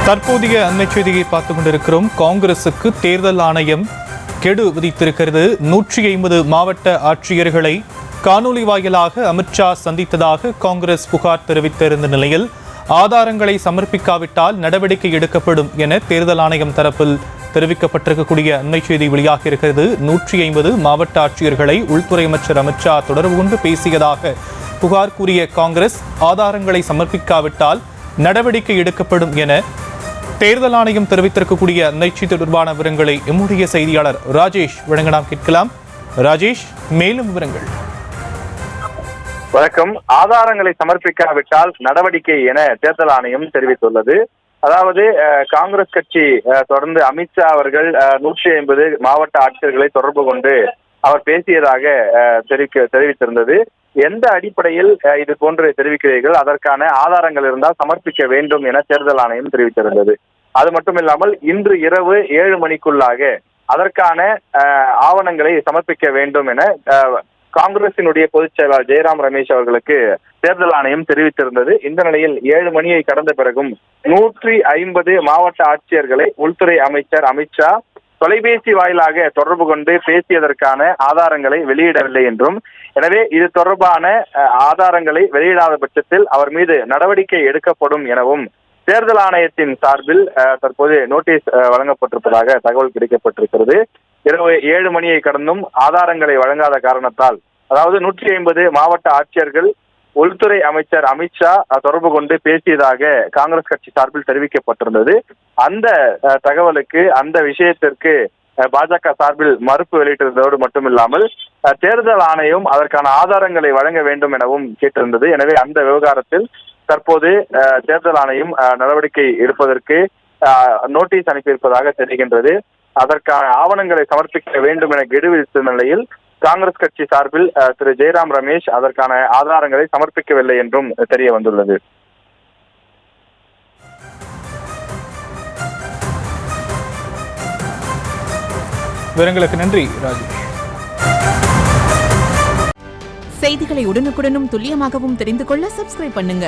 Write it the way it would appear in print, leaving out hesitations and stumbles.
தற்போதைய அண்மை செய்தியை பார்த்துக் கொண்டிருக்கிறோம். காங்கிரசுக்கு தேர்தல் ஆணையம் கெடு விதித்திருக்கிறது. 150 மாவட்ட ஆட்சியர்களை காணொலி வாயிலாக அமித்ஷா சந்தித்ததாக காங்கிரஸ் புகார் தெரிவித்திருந்த நிலையில் ஆதாரங்களை சமர்ப்பிக்காவிட்டால் நடவடிக்கை எடுக்கப்படும் என தேர்தல் ஆணையம் தரப்பில் தெரிவிக்கப்பட்டிருக்கக்கூடிய அண்மை செய்தி வெளியாக இருக்கிறது. 150 மாவட்ட ஆட்சியர்களை உள்துறை அமைச்சர் அமித்ஷா தொடர்பு கொண்டு பேசியதாக புகார் கூறிய காங்கிரஸ் ஆதாரங்களை சமர்ப்பிக்காவிட்டால் நடவடிக்கை எடுக்கப்படும் என தேர்தல் ஆணையம் தெரிவித்திருக்கக்கூடிய அண்மைச்சி தொடர்பான விவரங்களை எம்முடைய செய்தியாளர் ராஜேஷ் வழங்க நாம் கேட்கலாம். ராஜேஷ், மேலும் விவரங்கள். வணக்கம். ஆதாரங்களை சமர்ப்பிக்காவிட்டால் நடவடிக்கை என தேர்தல் ஆணையம் தெரிவித்துள்ளது. அதாவது காங்கிரஸ் கட்சி தொடர்ந்து அமித்ஷா அவர்கள் 150 மாவட்ட ஆட்சியர்களை தொடர்பு கொண்டு அவர் பேசியதாக தெரிவித்திருந்தது. எந்த அடிப்படையில் இது போன்று தெரிவிக்கிறீர்கள், அதற்கான ஆதாரங்கள் இருந்தால் சமர்ப்பிக்க வேண்டும் என தேர்தல் ஆணையம் தெரிவித்திருந்தது. அது மட்டுமில்லாமல் இன்று இரவு 7 மணிக்குள்ளாக அதற்கான ஆவணங்களை சமர்ப்பிக்க வேண்டும் என காங்கிரசினுடைய பொதுச் செயலாளர் ஜெயராம் ரமேஷ் அவர்களுக்கு தேர்தல் ஆணையம் தெரிவித்திருந்தது. இந்த நிலையில் 7 மணியை கடந்த பிறகும் 150 மாவட்ட ஆட்சியர்களை உள்துறை அமைச்சர் அமித்ஷா தொலைபேசி வாயிலாக தொடர்பு கொண்டு பேசியதற்கான ஆதாரங்களை வெளியிடவில்லை என்றும், எனவே இது தொடர்பான ஆதாரங்களை வெளியிடாத பட்சத்தில் அவர் மீது நடவடிக்கை எடுக்கப்படும் எனவும் தேர்தல் ஆணையத்தின் சார்பில் தற்போது நோட்டீஸ் வழங்கப்பட்டிருப்பதாக தகவல் கிடைக்கப்பட்டிருக்கிறது. இரவு 7 மணியை கடந்தும் ஆதாரங்களை வழங்காத காரணத்தால், அதாவது 150 மாவட்ட ஆட்சியர்கள் உள்துறை அமைச்சர் அமித்ஷா தொடர்பு கொண்டு பேசியதாக காங்கிரஸ் கட்சி சார்பில் தெரிவிக்கப்பட்டிருந்தது. அந்த தகவலுக்கு, அந்த விஷயத்திற்கு பாஜக சார்பில் மறுப்பு வெளியிட்டிருந்ததோடு மட்டுமில்லாமல் தேர்தல் ஆணையம் அதற்கான ஆதாரங்களை வழங்க வேண்டும் எனவும் கேட்டிருந்தது. எனவே அந்த விவகாரத்தில் தற்போது தேர்தல் ஆணையம் நடவடிக்கை எடுப்பதற்கு நோட்டீஸ் அனுப்பியிருப்பதாக தெரிகின்றது. அதற்கான ஆவணங்களை சமர்ப்பிக்க வேண்டும் என கெடு விதித்த நிலையில் காங்கிரஸ் கட்சி சார்பில் திரு ஜெயராம் ரமேஷ் அதற்கான ஆதாரங்களை சமர்ப்பிக்கவில்லை என்றும் தெரிய வந்துள்ளது. விவரங்களுக்கு நன்றி ராஜேஷ். செய்திகளை உடனுக்குடனும் துல்லியமாகவும் தெரிந்து கொள்ள சப்ஸ்கிரைப் பண்ணுங்க.